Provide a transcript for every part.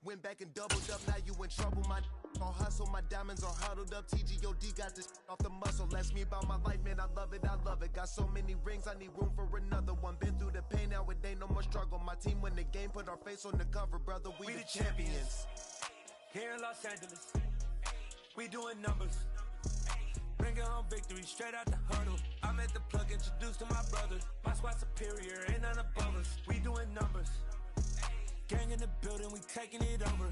Went back and doubled up, now you in trouble. My all hustle, my diamonds are huddled up. TGOD got this off the muscle. Ask me about my life, man, I love it, I love it. Got so many rings, I need room for another one. Been through the pain, now it ain't no more struggle. My team win the game, put our face on the cover, brother, we the champions. Here in Los Angeles, we doing numbers. Bringing home victory straight out the huddle. I'm at the plug, introduced to my brothers. My squad superior, ain't none above us. We doing numbers. Gang in the building, we taking it over.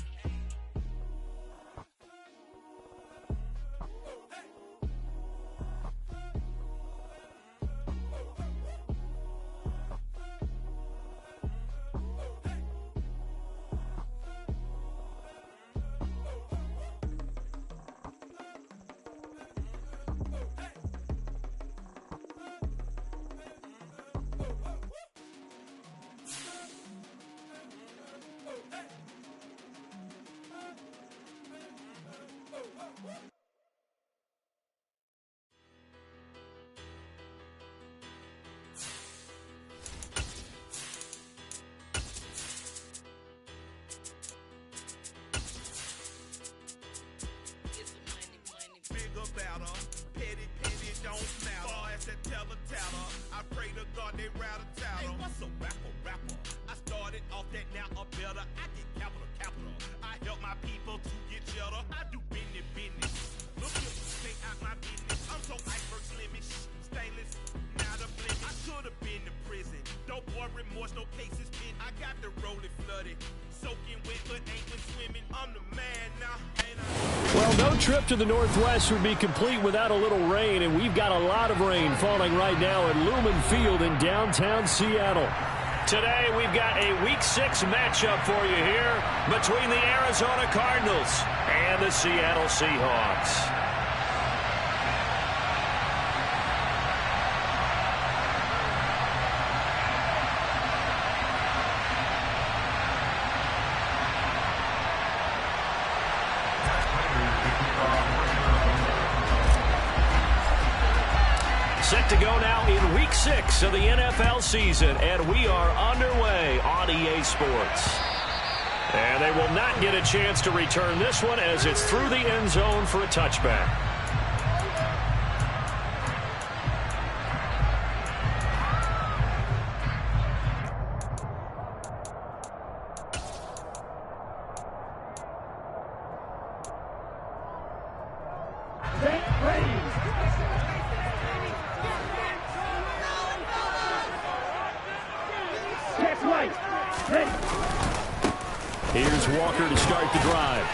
I pray to God they rather tattle. Hey, what's a rapper? I started off that, now I'm better. I get capital. I help my people to get cheddar. I do business. Look here, stay out my business. I'm so iceberg slimmish, stainless, not a blemish. I could have been to prison. No boy remorse, no cases pinned. I got the rolling flooded, soaking wet, but ain't been swimming. I'm the man now, ain't I? Well, no trip to the Northwest would be complete without a little rain, and we've got a lot of rain falling right now at Lumen Field in downtown Seattle. Today, we've got a Week 6 matchup for you here between the Arizona Cardinals and the Seattle Seahawks. Set to go now in Week 6 of the NFL season, and we are underway on EA Sports. And they will not get a chance to return this one as it's through the end zone for a touchback. Here's Walker to start the drive.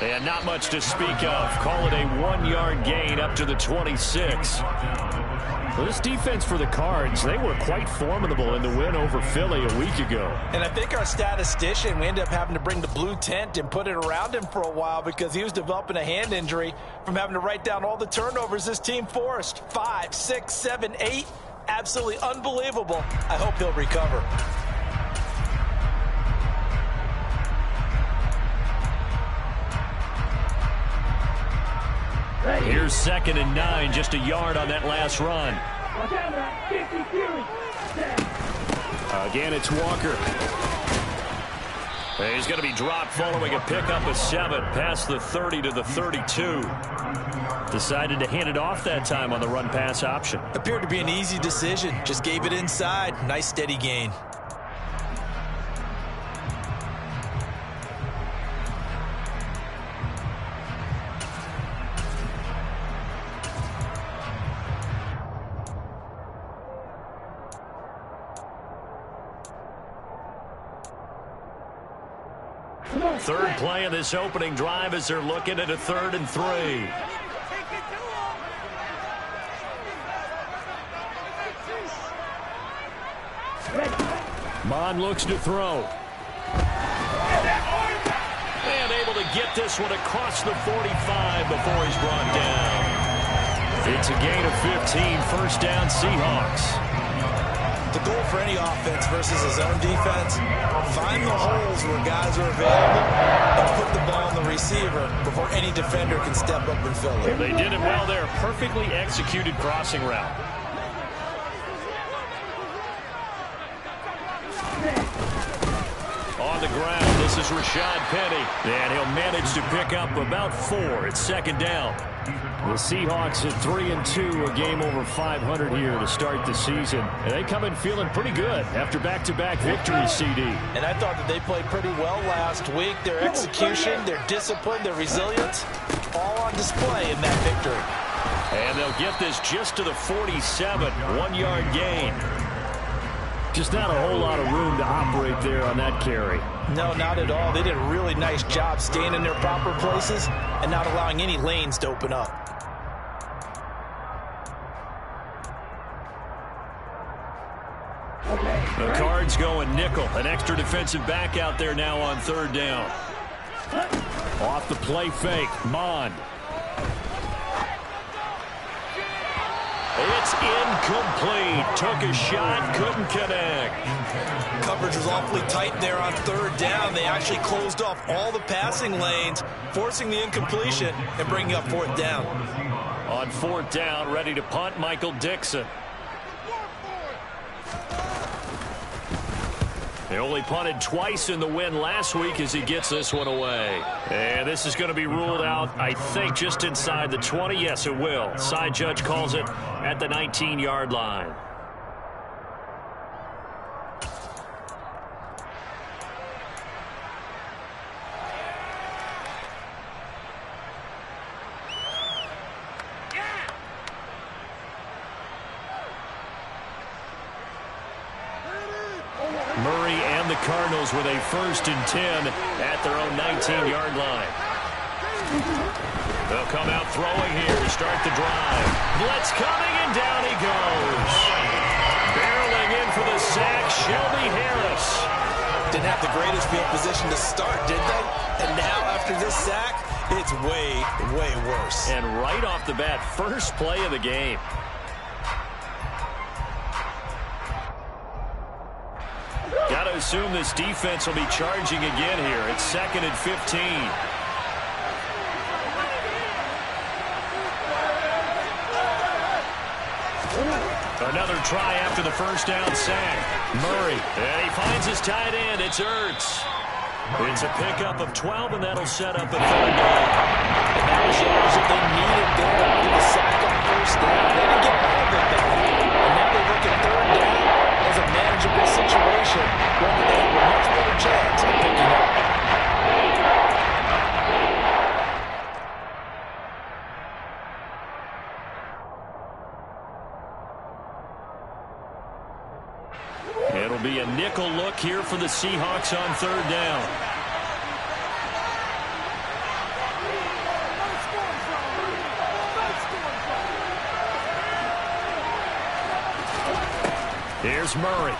And not much to speak of. Call it a 1-yard gain up to the 26. Well, this defense for the Cards, they were quite formidable in the win over Philly a week ago. And I think our statistician, we ended up having to bring the blue tent and put it around him for a while because he was developing a hand injury from having to write down all the turnovers this team forced. 5, 6, 7, 8. Absolutely unbelievable. I hope he'll recover. Here's 2nd and 9, just a yard on that last run. Again, it's Walker. He's going to be dropped following a pickup of 7, past the 30 to the 32. Decided to hand it off that time on the run-pass option. Appeared to be an easy decision. Just gave it inside. Nice steady gain. Third play of this opening drive as they're looking at a 3rd and 3. Mon looks to throw. And able to get this one across the 45 before he's brought down. It's a gain of 15, first down Seahawks. The goal for any offense versus his own defense, find the holes where guys are available and put the ball on the receiver before any defender can step up and fill it. They did it well there. Perfectly executed crossing route. On the ground, this is is Rashad Penny. And he'll manage to pick up about 4. It's second down. The Seahawks at 3-2, a game over 500 here to start the season. And they come in feeling pretty good after back-to-back victories, CD. And I thought that they played pretty well last week. Their execution, their discipline, their resilience, all on display in that victory. And they'll get this just to the 47, 1-yard gain. Just not a whole lot of room to operate there on that carry. No, not at all. They did a really nice job staying in their proper places and not allowing any lanes to open up. The Cards going nickel. An extra defensive back out there now on third down. Off the play fake. Mond. It's incomplete. Took a shot, couldn't connect. Coverage was awfully tight there on third down. They actually closed off all the passing lanes, forcing the incompletion and bringing up fourth down. On fourth down, ready to punt, Michael Dixon. They only punted twice in the win last week as he gets this one away. And this is going to be ruled out, I think, just inside the 20. Yes, it will. Side judge calls it at the 19-yard line. Murray and the Cardinals with a 1st and 10 at their own 19-yard line. They'll come out throwing here to start the drive. Blitz coming, and down he goes. Barreling in for the sack, Shelby Harris. Didn't have the greatest field position to start, did they? And now after this sack, it's way, way worse. And right off the bat, first play of the game. Got to assume this defense will be charging again here. It's 2nd and 15. Another try after the first down sack. Murray, and he finds his tight end. It's Ertz. It's a pickup of 12, and that'll set up a 3rd down. And that was yards that they needed there after the sack on first down. They didn't get all of it back. And now they look at 3rd down as a manageable situation, one that they have a much better chance of picking up. It'll be a nickel look here for the Seahawks on 3rd down. Here's Murray.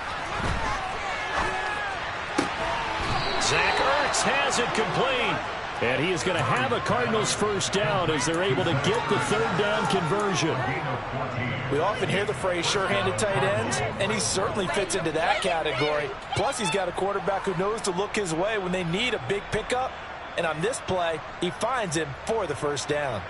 Zach Ertz has it complete. And he is going to have a Cardinals 1st down as they're able to get the 3rd down conversion. We often hear the phrase sure-handed tight ends, and he certainly fits into that category. Plus, he's got a quarterback who knows to look his way when they need a big pickup. And on this play, he finds him for the 1st down.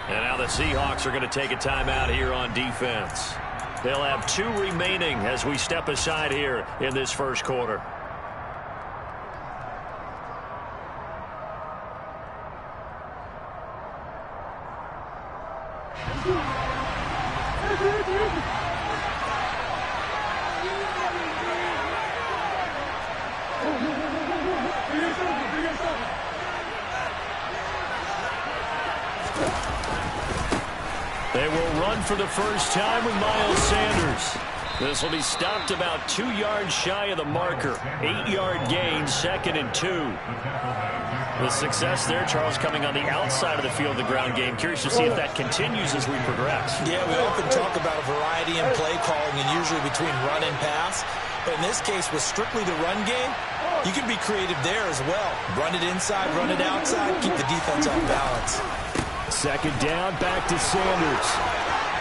And now the Seahawks are going to take a timeout here on defense. They'll have 2 remaining as we step aside here in this first quarter. They will run for the first time with Miles Sanders. This will be stopped about 2 yards shy of the marker. 8-yard gain, 2nd and 2. The success there, Charles, coming on the outside of the field, the ground game. Curious to see if that continues as we progress. Yeah, we often talk about a variety in play calling and usually between run and pass. But in this case, with strictly the run game, you can be creative there as well. Run it inside, run it outside, keep the defense off balance. 2nd down, back to Sanders.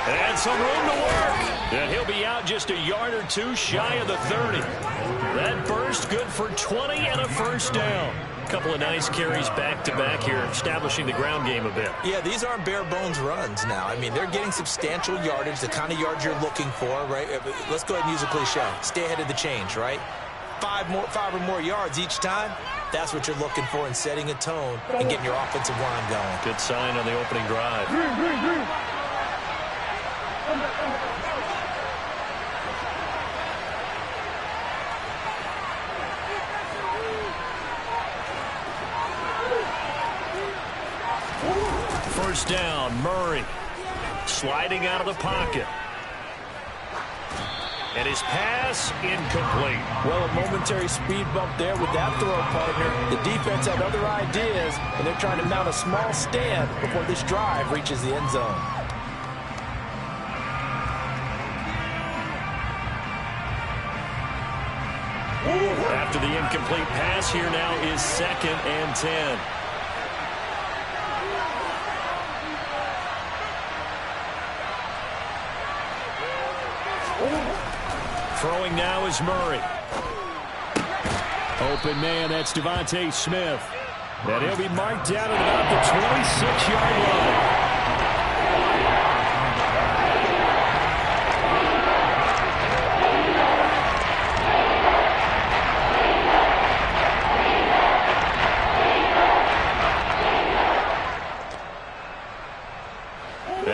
And some room to work. And he'll be out just a yard or 2 shy of the 30. That burst good for 20 and a 1st down. couple of nice carries back-to-back here, establishing the ground game a bit. Yeah, these aren't bare-bones runs now. I mean, they're getting substantial yardage, the kind of yards you're looking for, right? Let's go ahead and use a cliche. Stay ahead of the change, right? Five or more yards each time. That's what you're looking for in setting a tone and getting your offensive line going. Good sign on the opening drive. First down, Murray. Sliding out of the pocket. And his pass incomplete. Well, a momentary speed bump there with that throw, partner. The defense had other ideas, and they're trying to mount a small stand before this drive reaches the end zone. After the incomplete pass, here now is 2nd and 10. Throwing now is Murray. Open man, that's Devontae Smith. And he'll be marked down at about the 26-yard line.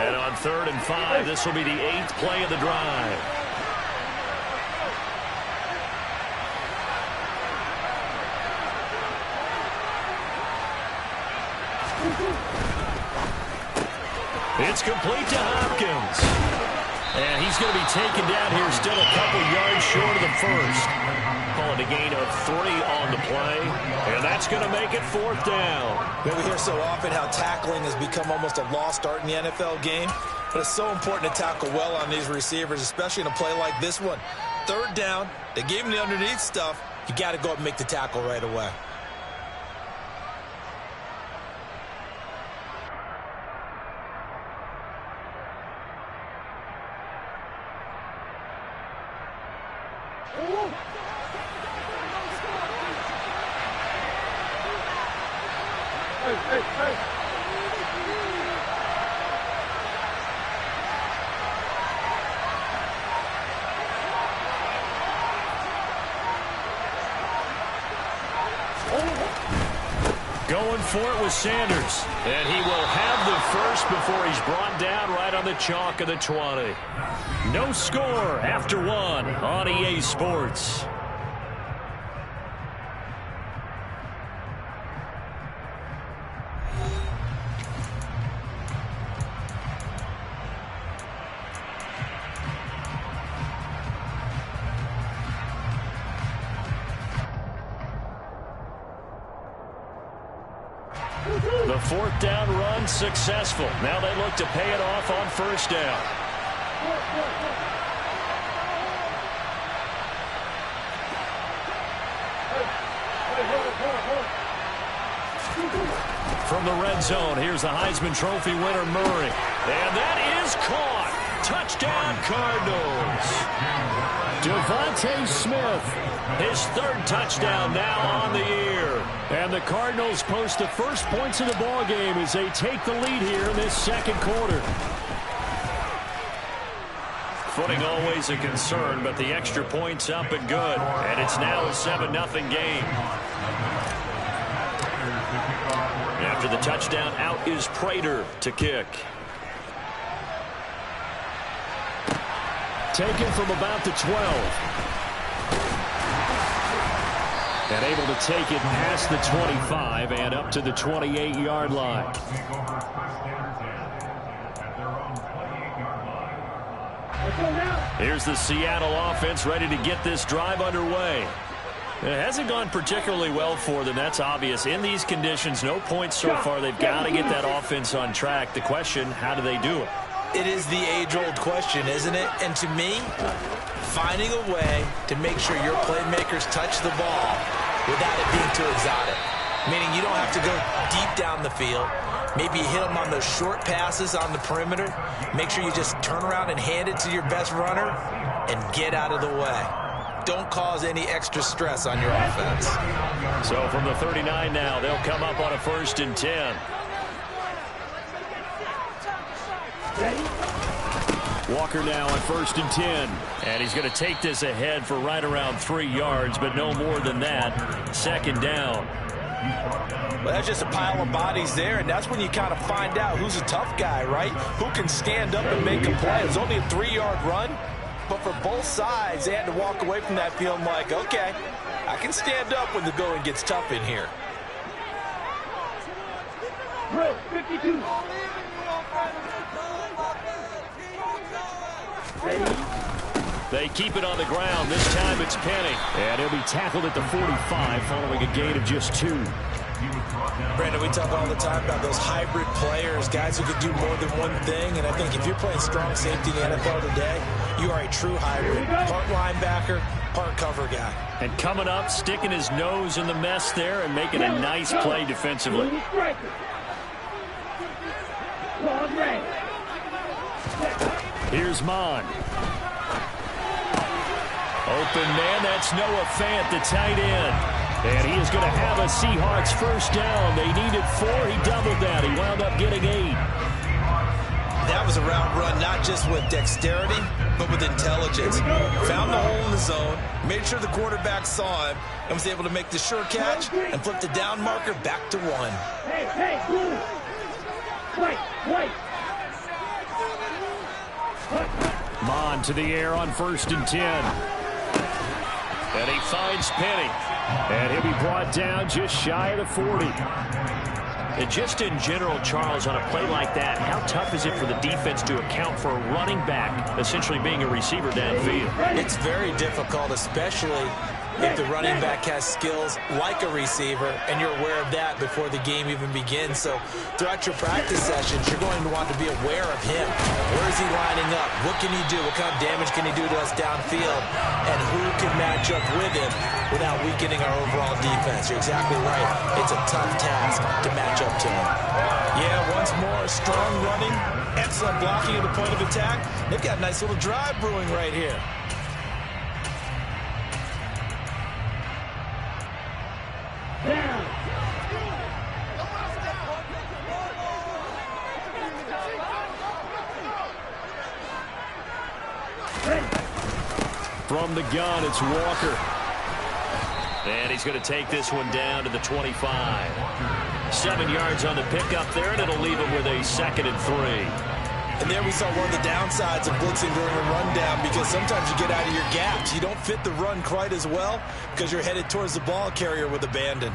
And on 3rd and 5, this will be the 8th play of the drive. It's complete to Hopkins. And he's going to be taken down here, still a couple yards short of the first. Calling a gain of 3 on the play. And that's going to make it 4th down. We hear so often how tackling has become almost a lost art in the NFL game. But it's so important to tackle well on these receivers, especially in a play like this one. 3rd down, they gave him the underneath stuff. You got to go up and make the tackle right away. Going for it with Sanders. And he will have the first before he's brought down right on the chalk of the 20. No score after 1 on EA Sports. The 4th down run successful. Now they look to pay it off on 1st down. From the red zone, here's the Heisman Trophy winner, Murray. And that is caught. Touchdown, Cardinals. Devontae Smith, his 3rd touchdown now on the year. And the Cardinals post the first points of the ball game as they take the lead here in this 2nd quarter. Footing always a concern, but the extra point's up and good. And it's now a 7-0 game. After the touchdown, out is Prater to kick. Taken from about the 12. And able to take it past the 25 and up to the 28-yard line. Here's the Seattle offense ready to get this drive underway. It hasn't gone particularly well for them. That's obvious. In these conditions, no points so far. They've got to get that offense on track. The question, how do they do it? It is the age-old question, isn't it? And to me, finding a way to make sure your playmakers touch the ball without it being too exotic. Meaning you don't have to go deep down the field. Maybe you hit them on those short passes on the perimeter. Make sure you just turn around and hand it to your best runner and get out of the way. don't cause any extra stress on your offense. So from the 39 now, they'll come up on a 1st and 10. Walker now on 1st and 10. And he's going to take this ahead for right around 3 yards, but no more than that. 2nd down. Well, that's just a pile of bodies there, and that's when you kind of find out who's a tough guy, right? Who can stand up and make a play. It's only a 3-yard run, but for both sides, they had to walk away from that feeling like, okay, I can stand up when the going gets tough in here. 52. They keep it on the ground. This time it's Penny. And he'll be tackled at the 45 following a gain of just 2. Brandon, we talk all the time about those hybrid players, guys who can do more than one thing. And I think if you're playing strong safety in the NFL today, you are a true hybrid. Part linebacker, part cover guy. And coming up, sticking his nose in the mess there and making a nice play defensively. Here's Mon. Open man, that's Noah Fant, the tight end. And he is going to have a Seahawks 1st down. They needed 4. He doubled that. He wound up getting 8. That was a route run, not just with dexterity, but with intelligence. Found the hole in the zone, made sure the quarterback saw him, and was able to make the sure catch and flip the down marker back to 1. Hey, wait. Mon to the air on 1st and 10. And he finds Penny. And he'll be brought down just shy of the 40. And just in general, Charles, on a play like that, how tough is it for the defense to account for a running back essentially being a receiver downfield? It's very difficult, especially if the running back has skills like a receiver, and you're aware of that before the game even begins. So throughout your practice sessions, you're going to want to be aware of him. Where is he lining up? What can he do? What kind of damage can he do to us downfield? And who can match up with him without weakening our overall defense? You're exactly right. It's a tough task to match up to him. Yeah, once more, strong running, excellent blocking at the point of attack. They've got a nice little drive brewing right here. From the gun, it's Walker. And he's going to take this one down to the 25. 7 yards on the pickup there, and it'll leave him with a 2nd and 3. And there we saw one of the downsides of blitzing during a rundown, because sometimes you get out of your gaps. You don't fit the run quite as well because you're headed towards the ball carrier with abandon.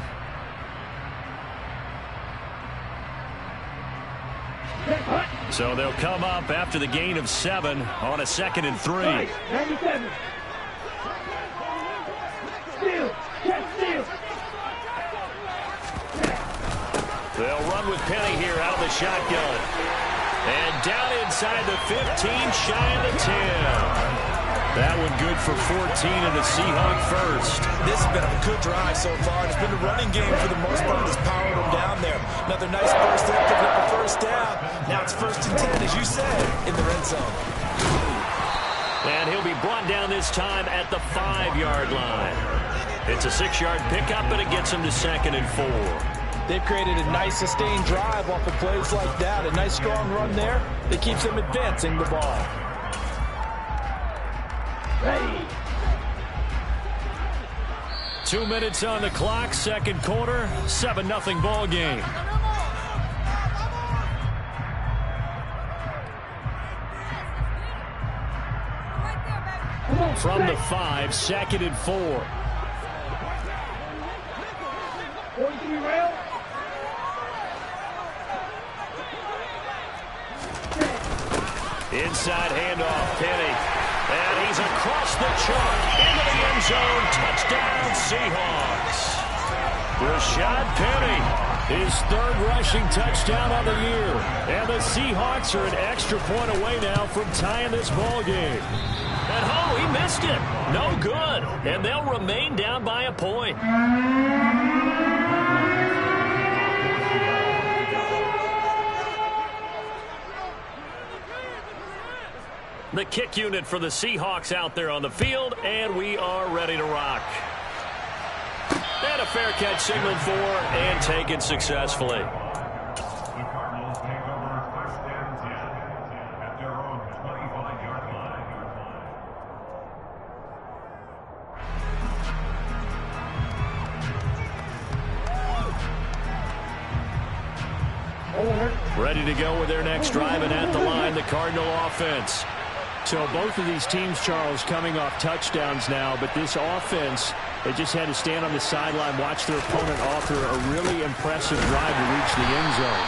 So they'll come up after the gain of 7 on a 2nd and 3. 97. They'll run with Penny here out of the shotgun. And down inside the 15, shy of the 10. That one good for 14 and the Seahawk 1st. This has been a good drive so far. It's been a running game for the most part that's powered them down there. Another nice burst there, picking up a 1st down. Now it's 1st and 10, as you said, in the red zone. And he'll be brought down this time at the 5-yard line. It's a 6-yard pickup, and it gets him to 2nd and 4. They've created a nice sustained drive off of plays like that. A nice strong run there that keeps them advancing the ball. Ready. 2 minutes on the clock, 2nd quarter, 7-0 ball game. From the 5, 2nd and 4. 43 rail. Inside handoff, Penny. And he's across the chalk into the end zone. Touchdown, Seahawks. Rashad Penny, his 3rd rushing touchdown on the year. And the Seahawks are an extra point away now from tying this ball game. And oh, he missed it. No good. And they'll remain down by a point. The kick unit for the Seahawks out there on the field, and we are ready to rock. And a fair catch signaled for and taken successfully. Ready to go with their next drive, and at the line, the Cardinal offense. So both of these teams, Charles, coming off touchdowns now, but this offense, they just had to stand on the sideline, watch their opponent offer a really impressive drive to reach the end zone.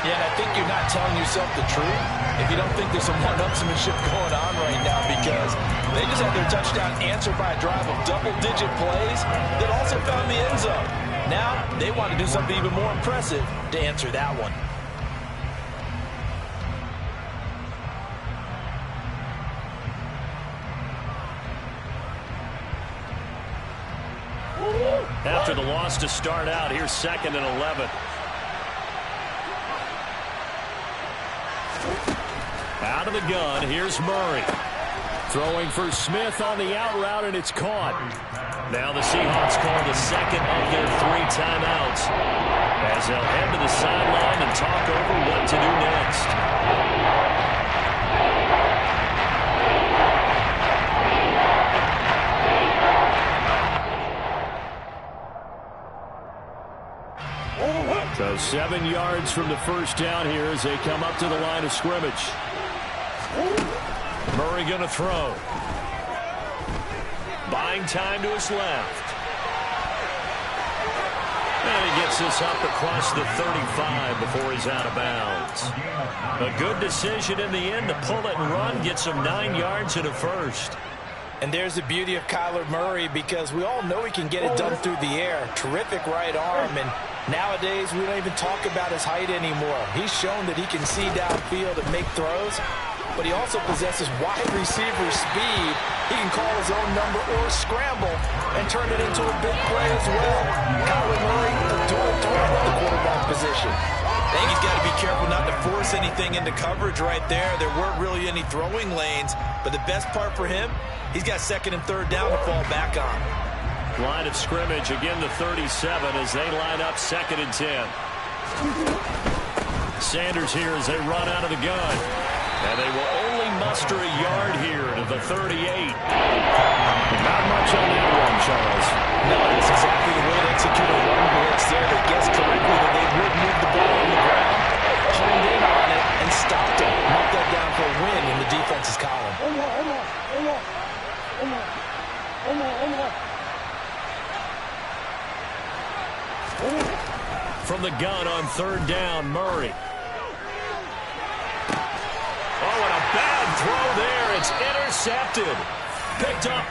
Yeah, and I think you're not telling yourself the truth if you don't think there's some one-upsmanship going on right now, because they just had their touchdown answered by a drive of double-digit plays that also found the end zone. Now they want to do something even more impressive to answer that one. After the loss to start out, here's 2nd and 11. Out of the gun, here's Murray. Throwing for Smith on the out route, and it's caught. Now the Seahawks call the second of their 3 timeouts, as they'll head to the sideline and talk over what to do next. So 7 yards from the first down here as they come up to the line of scrimmage. Murray going to throw. Buying time to his left. And he gets this up across the 35 before he's out of bounds. A good decision in the end to pull it and run, get some 9 yards and a first. And there's the beauty of Kyler Murray, because we all know he can get it done through the air. Terrific right arm, and nowadays we don't even talk about his height anymore. He's shown that he can see downfield and make throws, but he also possesses wide receiver speed. He can call his own number or scramble and turn it into a big play as well. Kyler Murray, a dual threat at the quarterback position. I think he's got to be careful not to force anything into coverage right there. There weren't really any throwing lanes, but the best part for him, he's got 2nd and 3rd down to fall back on. Line of scrimmage, again the 37 as they line up 2nd and 10. Sanders here as they run out of the gun. And they will only muster a yard here to the 38. Not much on that one, Charles. No, that's exactly the way to execute a run blitz there. They guessed correctly that they would move the ball on the ground, honed in on it, and stopped it. Knocked that down for a win in the defense's column. From the gun on 3rd down, Murray. Oh, and a bad throw there. It's intercepted. Picked up